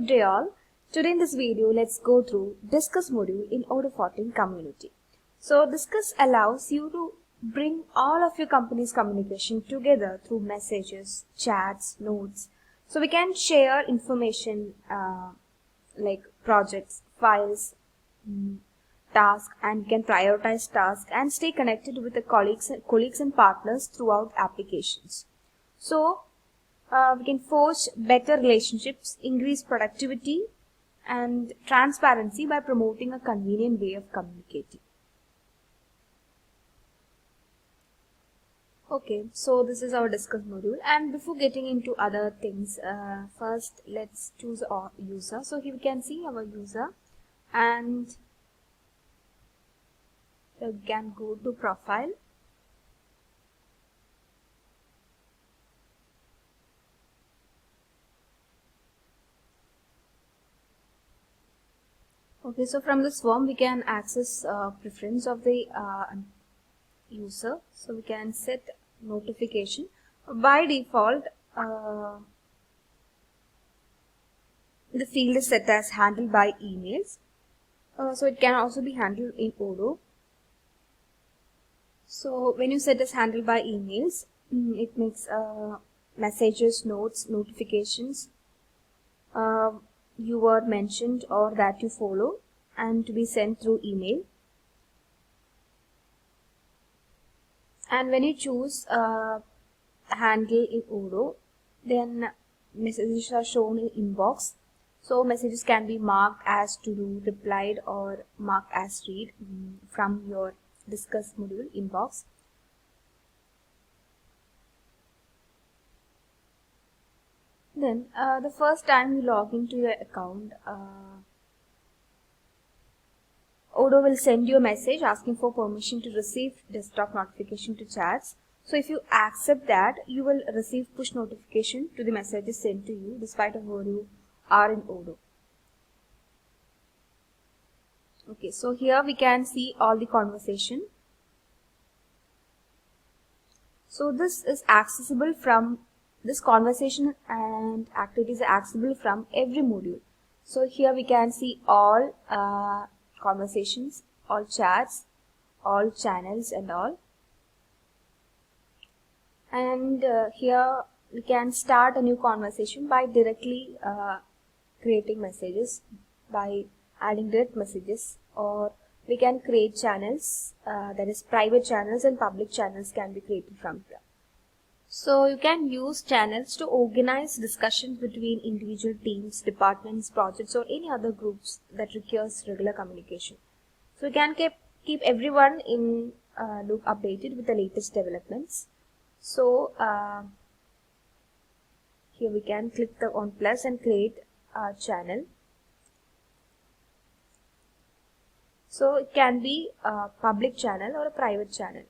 Good day all. Today in this video, let's go through Disqus module in Odoo 14 community. So Disqus allows you to bring all of your company's communication together through messages, chats, notes. So we can share information like projects, files, tasks, and can prioritize tasks and stay connected with the colleagues and partners throughout applications. So we can forge better relationships, increase productivity and transparency by promoting a convenient way of communicating. Okay, so this is our Disqus module, and before getting into other things, first let's choose our user. So here we can see our user, and we can go to profile. Okay, so from this form we can access preference of the user. So we can set notification. By default, the field is set as handled by emails. So it can also be handled in Odoo. So when you set as handled by emails, it makes messages, notes, notifications you were mentioned or that you follow and to be sent through email. And when you choose handle in Odoo, then messages are shown in inbox. So messages can be marked as to do, replied, or marked as read from your Disqus module inbox. Then the first time you log into your account, Odoo will send you a message asking for permission to receive desktop notification to chats. So if you accept that, you will receive push notification to the messages sent to you despite of where you are in Odoo. Okay, so here we can see all the conversation. So this is accessible from this conversation and activities are accessible from every module. So here we can see all conversations, all chats, all channels and all. And here we can start a new conversation by directly creating messages by adding direct messages, or we can create channels, that is private channels and public channels can be created from here. So you can use channels to organize discussions between individual teams, departments, projects, or any other groups that requires regular communication. So you can keep everyone in loop updated with the latest developments. So here we can click on plus and create a channel. So it can be a public channel or a private channel.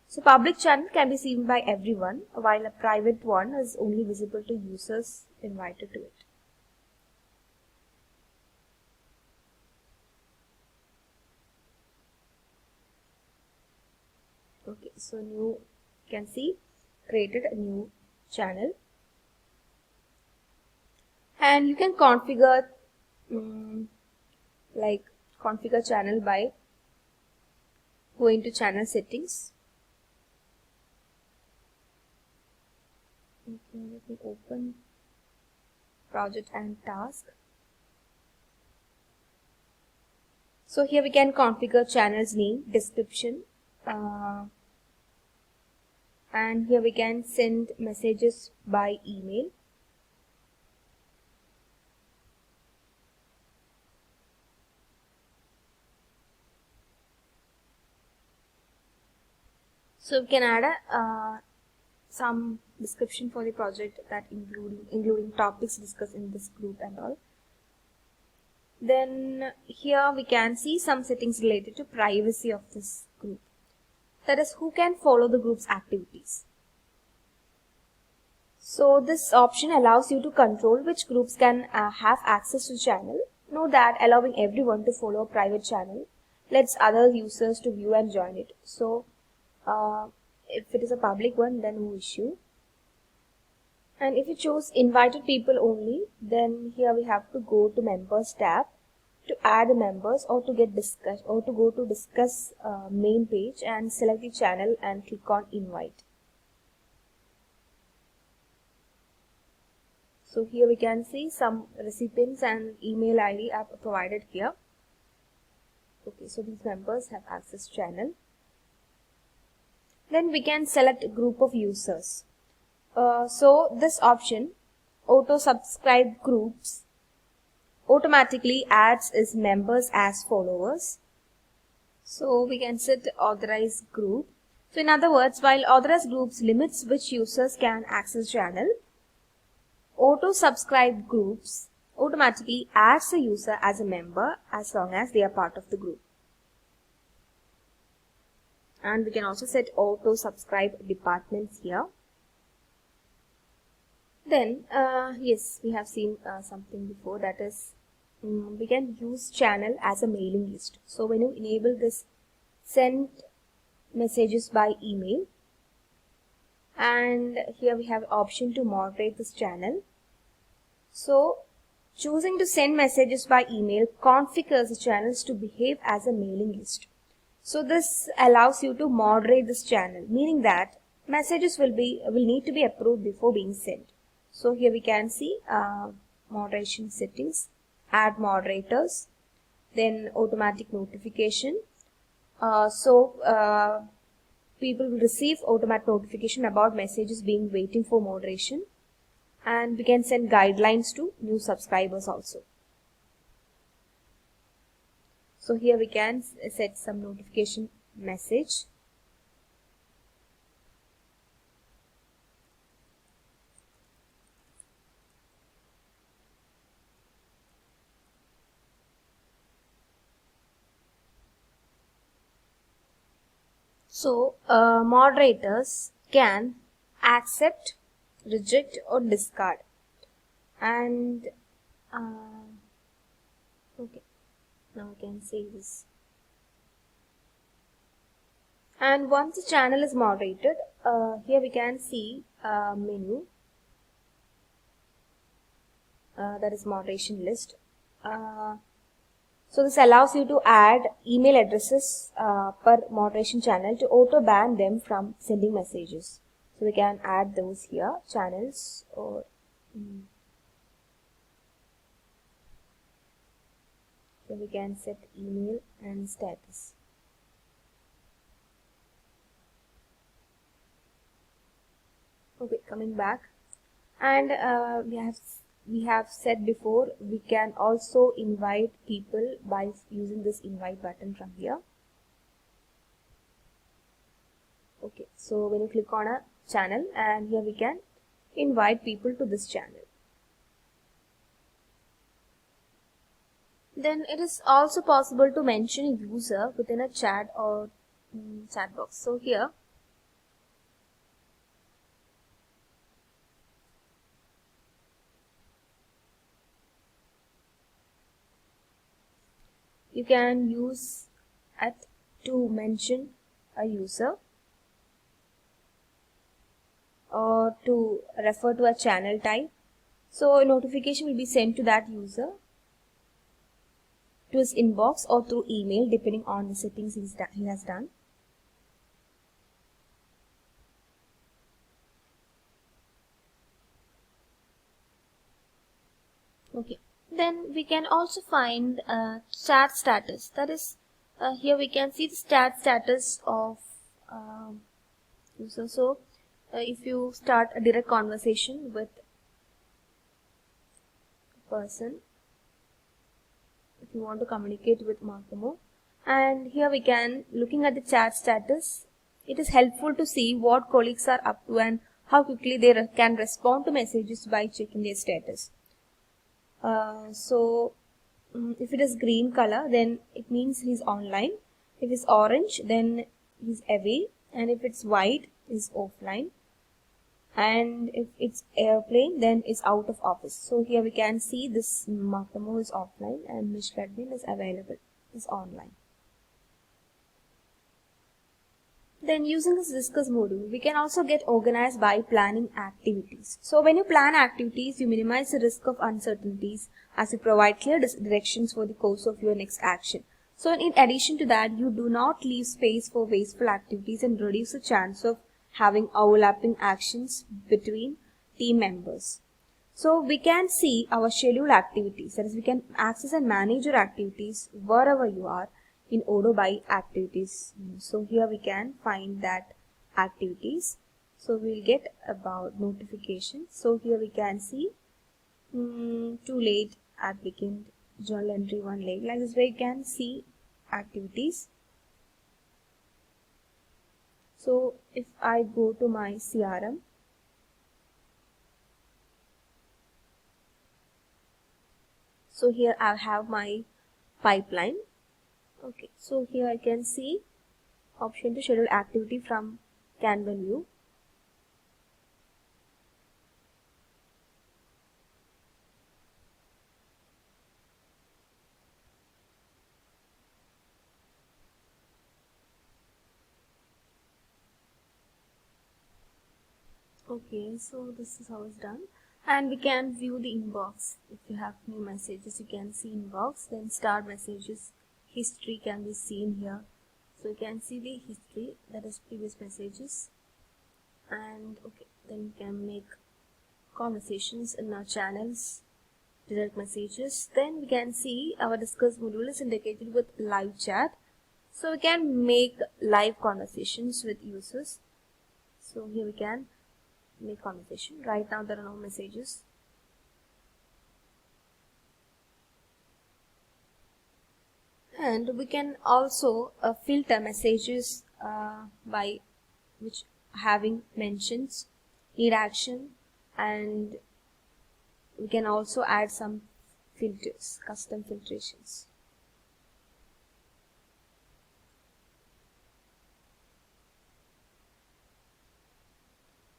So public channel can be seen by everyone, while a private one is only visible to users invited to it. Okay, so you can see created a new channel, and you can configure configure channel by going to channel settings. Okay, let me open project and task. So here we can configure channel's name, description, and here we can send messages by email. So we can add some description for the project, that including topics discussed in this group and all. Then here we can see some settings related to privacy of this group. That is, who can follow the group's activities. So this option allows you to control which groups can have access to channel. Know that allowing everyone to follow a private channel lets other users to view and join it. So if it is a public one, then no issue. And if you choose invited people only, then here we have to go to members tab to add members or to get discuss or to go to discuss main page and select the channel and click on invite. So here we can see some recipients and email ID are provided here. Okay, so these members have access channel. Then we can select a group of users. So this option, auto subscribe groups, automatically adds its members as followers. So we can set authorize group. So in other words, while authorized groups limits which users can access channel, auto subscribe groups automatically adds a user as a member as long as they are part of the group. And we can also set auto subscribe departments here. Then yes, we have seen something before, that is we can use channel as a mailing list. So when you enable this send messages by email, and here we have option to moderate this channel. So choosing to send messages by email configures the channels to behave as a mailing list. So this allows you to moderate this channel, meaning that messages will need to be approved before being sent. So here we can see moderation settings, add moderators, then automatic notification. People will receive automatic notification about messages being waiting for moderation, and we can send guidelines to new subscribers also. So here we can set some notification message. So moderators can accept, reject or discard. And okay, now I can say this. And once the channel is moderated, here we can see a menu, that is moderation list. So this allows you to add email addresses per moderation channel to auto ban them from sending messages. So we can add those here, channels, or here we can set email and status. Okay, coming back, and we have said before, we can also invite people by using this invite button from here. Okay, so when you click on a channel, and here we can invite people to this channel. Then it is also possible to mention a user within a chat or chat box. So here you can use to mention a user or to refer to a channel type. So a notification will be sent to that user, to his inbox or through email, depending on the settings he has done. Okay. Then we can also find chat status. That is, here we can see the chat status of user. So if you start a direct conversation with a person, if you want to communicate with Markamo, and here we can, looking at the chat status, it is helpful to see what colleagues are up to and how quickly they can respond to messages by checking their status. If it is green color, then it means he's online. If it's orange, then he's away, and if it's white, he's offline, and if it's airplane, then it's out of office. So here we can see this Markamo is offline and Mishradin is available, is online. Then using this discuss module, we can also get organized by planning activities. So when you plan activities, you minimize the risk of uncertainties as you provide clear directions for the course of your next action. So in addition to that, you do not leave space for wasteful activities and reduce the chance of having overlapping actions between team members. So we can see our scheduled activities, that is we can access and manage your activities wherever you are in Odoo by activities. So here we can find that activities. So we'll get about notifications. So here we can see too late applicant journal entry 1 late. Like this way you can see activities. So if I go to my CRM, so here I have my pipeline. Okay, so here I can see option to schedule activity from Kanban view. Okay, so this is how it's done. And we can view the inbox. If you have new messages, you can see inbox. Then start messages, history can be seen here. So you can see the history, that is previous messages. And okay, then you can make conversations in our channels, direct messages. Then we can see our discuss module is indicated with live chat. So we can make live conversations with users. So here we can make conversation. Right now there are no messages. And we can also filter messages by which having mentions, need action, and we can also add some filters, custom filtrations.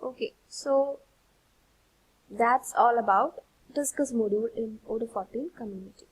Okay, so that's all about discuss module in Odoo 14 community.